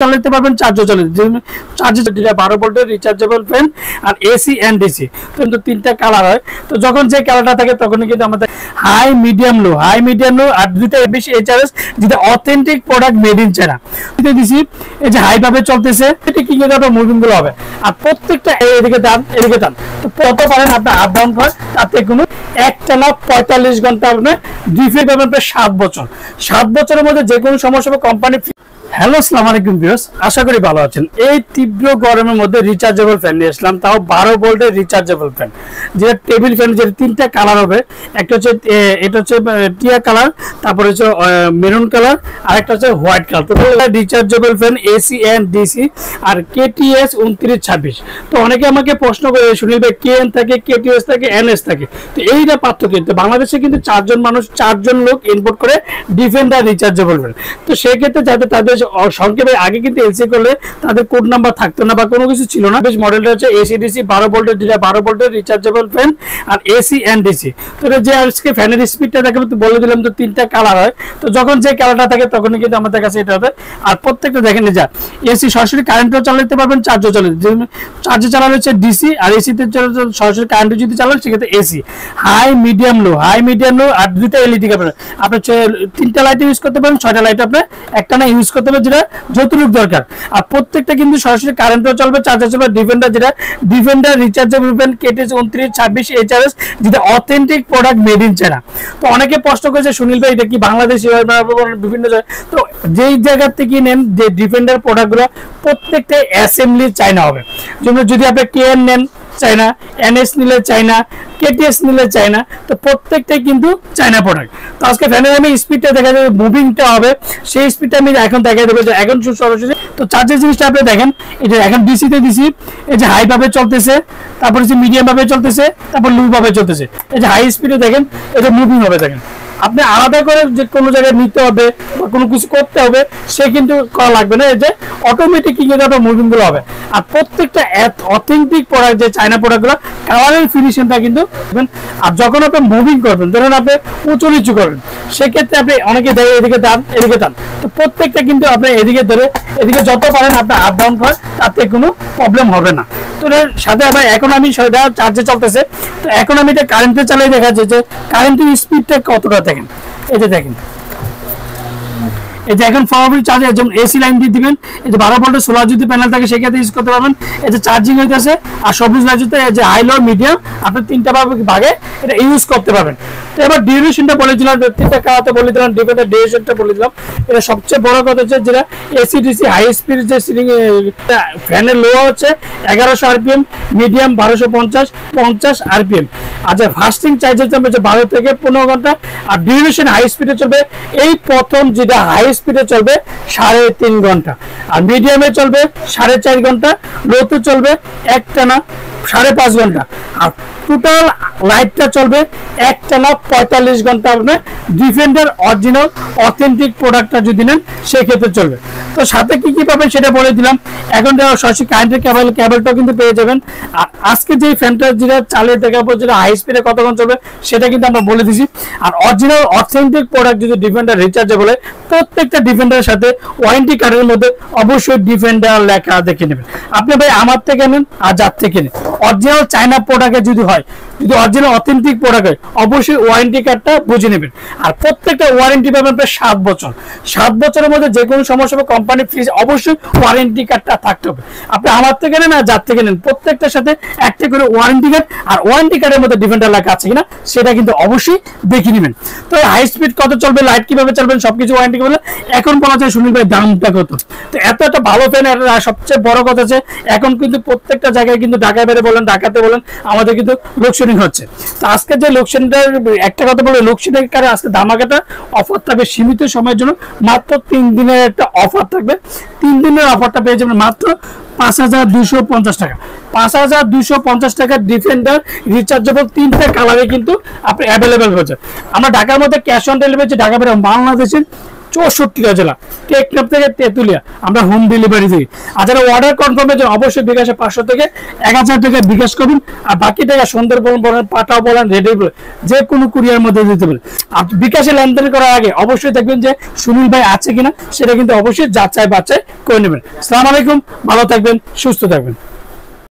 চালাতে পারবেন, চার্জও চালাতে চার্জে 12 ভোল্টের রিচার্জেবল ফ্যান আর এসি এন্ড ডিসি কিন্তু তিনটা কালার হয়। তো যখন যে কালারটা থাকে তখন কিন্তু আমাদের হাই মিডিয়াম লো আর দুইটা বেশি এইচআরএস যেটা authentic product made in China দিছি। এই যে হাই ভাবে চলতেছে এটা কি করে আপনার মুভিং গুলো হবে আর প্রত্যেকটা এদিকে টান তো কত পারেন আপনার আপ ডাউন করেন তাতে কোনো একটানা 45 ঘন্টা আপনি ডিফেক্ট পাবেন প্রায় 7 বছরের মধ্যে যে কোনো সমস্যা হবে কোম্পানি। হ্যালো আসসালামু আলাইকুম ভিউয়ার্স, আশা করি ভালো আছেন। এই তীব্র গরমের মধ্যে রিচার্জেবল ফ্যান নিয়ে আসলাম, তাও 12 ভোল্টের রিচার্জেবল ফ্যান যেটা টেবিল ফ্যান, যেটা তিনটা কালার হবে। একটা হচ্ছে এটা হচ্ছে টিয়া কালার, তারপরে হচ্ছে মেরুন কালার, আর একটা হচ্ছে হোয়াইট কালার। তো rechargeable fan AC and DC আর কেটিএস 2926। তো অনেকে আমাকে প্রশ্ন করে সুনীল ভাই কেএন থাকে, কেটিএস থাকে, এনএস থাকে, তো এইটা পার্থক্য কিন্তু বাংলাদেশে কিন্তু চারজন লোক ইম্পোর্ট করে ডিফেন্ডার রিচার্জেবল ফ্যান। তো সেক্ষেত্রে যাতে তাদের সংক্ষেপে আগে কিন্তু এলসি করলে তাদের কোড নাম্বার থাকতো না বা কোনো কিছু ছিল না। বেশ মডেলটা হচ্ছে এসিডিসি 12 ভোল্টের, যেটা 12 ভোল্টের রিচার্জেবল ফ্যান আর এসি এন্ড ডিসি। তো যে আজকে ফ্যানের স্পিডটা দেখাবো তো বলে দিলাম, তো তিনটা কালার হয়। তো যখন যে কালারটা থাকে তখন কিন্তু আমাদের কাছে এটা হবে। আর প্রত্যেকটা দেখেন যা এসি সরাসরি কারেন্টও চালাতে পারবেন, চার্জও চালাতে, চার্জে চালালে হচ্ছে ডিসি আর এসিতে সরাসরি কারেন্টে যদি চালান সেক্ষেত্রে এসি। হাই মিডিয়াম লো আর দুইটা এলইডি ক্যামেরা আপনি 3টা লাইট ইউজ করতে পারেন, 6টা লাইট আপনি একটা না ইউজ করতে পারেন যেটা যতটুকু দরকার। আর প্রত্যেকটা কিন্তু সরাসরি কারেন্টও চলবে, চার্জার চলবে। Defender rechargeable fan KTS 2926 HRS যেটা authentic product made in China. তো অনেকে প্রশ্ন করেছে সুনীল ভাই এটা কি বাংলাদেশি বিভিন্ন জায়গায়, তো যেই জায়গা থেকে নেন যে ডিফেন্ডার প্রোডাক্টগুলো প্রত্যেকটা অ্যাসেম্বলি চায়না হবে। যেমন যদি আপনি কেএন নেন চায়না, এনএস নিলে চায়না, কেটিএস নিলে চায়না, তো প্রত্যেকটাই কিন্তু চায়না প্রোডাক্ট। তো আজকে ফ্যানের আমি স্পিডটা দেখা যাবে, মুভিংটা হবে, সেই স্পিডটা আমি এখন দেখা দেবো যে এখন সরাসরি। তো চার্জের জিনিসটা আপনি দেখেন, এটা এখন ডিসিতে দিছি, এই যে হাই ভাবে চলতেছে, তারপর হচ্ছে মিডিয়াম ভাবে চলতেছে, তারপর লো ভাবে চলতেছে। এই যে হাই স্পিডে দেখেন এটা মুভিং হবে। দেখেন আপনি আলাদা করে যে কোনো জায়গায় নিতে হবে বা কোনো কিছু করতে হবে সে কিন্তু করা লাগবে না, এই যে অটোমেটিক কি করে আপনার মুভিং গুলো হবে। আর প্রত্যেকটা অথেন্টিক প্রোডাক্ট যে চায়না প্রোডাক্টগুলো কালারের ফিনিশিংটা কিন্তু। আর যখন আপনি মুভিং করবেন, ধরেন আপনি উঁচু নিচু করবেন, সেক্ষেত্রে আপনি অনেকে দেখে এদিকে টান, তো প্রত্যেকটা কিন্তু আপনি এদিকে ধরে এদিকে যত পারেন আপনার আপ ডাউন করেন তাতে কোনো প্রবলেম হবে না। তো সাথে আবার এখন আমি সেটা চার্জে চলতেছে, তো এখন আমি এটা কারেন্টে চালিয়ে দেখা যাচ্ছে যে কারেন্টের স্পিডটা কতটা দেখেন। এই যে দেখেন এই যে এখন ফরওয়ার্ড চার্জার যেমন এসি লাইন দিয়ে দিবেন, এই যে 12 ভোল্টের সোলার যদি প্যানেল থাকে সেক্ষেত্রে ইউজ করতে পারবেন। এই যে চার্জিং হইতেছে আর সবুজ লাইটতে যে হাই লো মিডিয়াম আপনি তিনটা ভাগে এটা ইউজ করতে পারবেন। তো এবার ডিউরেশনটা বলে দিলাম, তিনটা কালাতে বলে দিলাম, ডিফেন্ডার ডিউরেশনটা বলে দিলাম। এটা সবচেয়ে বড় কথা হচ্ছে যেটা এসি ডিসি হাই স্পিড যে সিলিং ফ্যানের লো হচ্ছে 1100 আরপিএম, মিডিয়াম 1250 আরপিএম। আচ্ছা ফাস্টিং চার্জের জন্য 12 থেকে 15 ঘন্টা। আর ডিউরেশন হাই স্পিডে চলবে, এই প্রথম যেটা হাই স্পিডে চলবে 3.5 ঘন্টা, আর মিডিয়ামে চলবে 4.5 ঘন্টা, লোতে চলবে একটানা 5.5 ঘন্টা, আর টোটাল লাইটটা চলবে একটানা 45 ঘন্টা। আপনার ডিফেন্ডার অরিজিনাল অথেন্টিক প্রোডাক্টটা যদি নেন সেক্ষেত্রে চলবে। তো সাথে কি কি পাবেন সেটা বলে দিলাম। এখন সরাসরি কারেন্টের কেবলটাও কিন্তু পেয়ে যাবেন। আর আজকে যে ফ্যানটা যেটা চালিয়ে দেখাবো যেটা হাই স্পিডে কতক্ষণ চলবে সেটা কিন্তু আমরা বলে দিছি। আর অরিজিনাল অথেন্টিক প্রোডাক্ট যদি ডিফেন্ডার রিচার্জেবল হয়, প্রত্যেকটা ডিফেন্ডারের সাথে ওয়ারেন্টি কার্ডের মধ্যে অবশ্যই ডিফেন্ডার লেখা দেখে নেবেন। আপনি ভাই আমার থেকে নেন আর যার থেকে নেন, অরিজিনাল চায়না প্রোডাক্টে যদি হয়, যদি অরিজিনাল অথেন্টিক প্রোডাক্ট হয় অবশ্যই ওয়ারেন্টি কার্ডটা বুঝে নেবেন। আর প্রত্যেকটা ওয়ারেন্টি পাবেন প্রায় 7 বছরের মধ্যে যে কোনো সমস্যা হবে কোম্পানি ফ্রিজ অবশ্যই ওয়ারেন্টি কার্ডটা থাকতে হবে। আপনি আমার থেকে নেন আর যার থেকে নেন প্রত্যেকটার সাথে একটা করে ওয়ারেন্টি কার্ড, আর ওয়ারেন্টি কার্ডের মধ্যে ডিফেন্ডার লেখা আছে কিনা সেটা কিন্তু অবশ্যই দেখে নেবেন। তো হাই স্পিড কত চলবে, লাইট কিভাবে চলবেন সবকিছু ওয়ারেন্টি করবেন। এখন বলা যায় সুনীল ভাই দামটা কত। তো এত একটা ভালো ফ্যান, সবচেয়ে বড় কথা আছে এখন কিন্তু প্রত্যেকটা জায়গায় কিন্তু ঢাকায় বাইরে বলেন ঢাকাতে বলেন আমাদের কিন্তু লোডশেডিং হচ্ছে। তো আজকে যে লোডশেডিংটার একটা কথা বলে, লোডশেডিং কারণে আজকে ধামাকাটা অফার থাকবে সীমিত সময়ের জন্য, মাত্র 3 দিনের একটা অফার থাকবে। 3 দিনের অফারটা পেয়ে যাবেন মাত্র 5250 টাকা। 5250 টাকা ডিফেন্ডার রিচার্জেবল 3টা কালারে কিন্তু আপনি অ্যাভেলেবেল হচ্ছে। আমরা ঢাকার মধ্যে ক্যাশ অন ডেলিভারি, ঢাকা বাইরে বাংলাদেশের 64টা জেলা, টেকনাফ থেকে তেতুলিয়া আমরা হোম ডেলিভারি দিই। আর যারা অর্ডার কনফার্মের জন্য অবশ্যই বিকাশে 500 থেকে 1000 টাকা বিকাশ করুন, আর বাকি টাকা সুন্দরবন বলেন, পাটাও বলেন, রেডি বলেন, যে কোনো কুরিয়ার মধ্যে দিতে পারেন। আর বিকাশে লেনদেন করার আগে অবশ্যই দেখবেন যে সুনীল ভাই আছে কিনা, সেটা কিন্তু অবশ্যই যাচাই বাছাই করে নেবেন। আসসালামু আলাইকুম, ভালো থাকবেন, সুস্থ থাকবেন।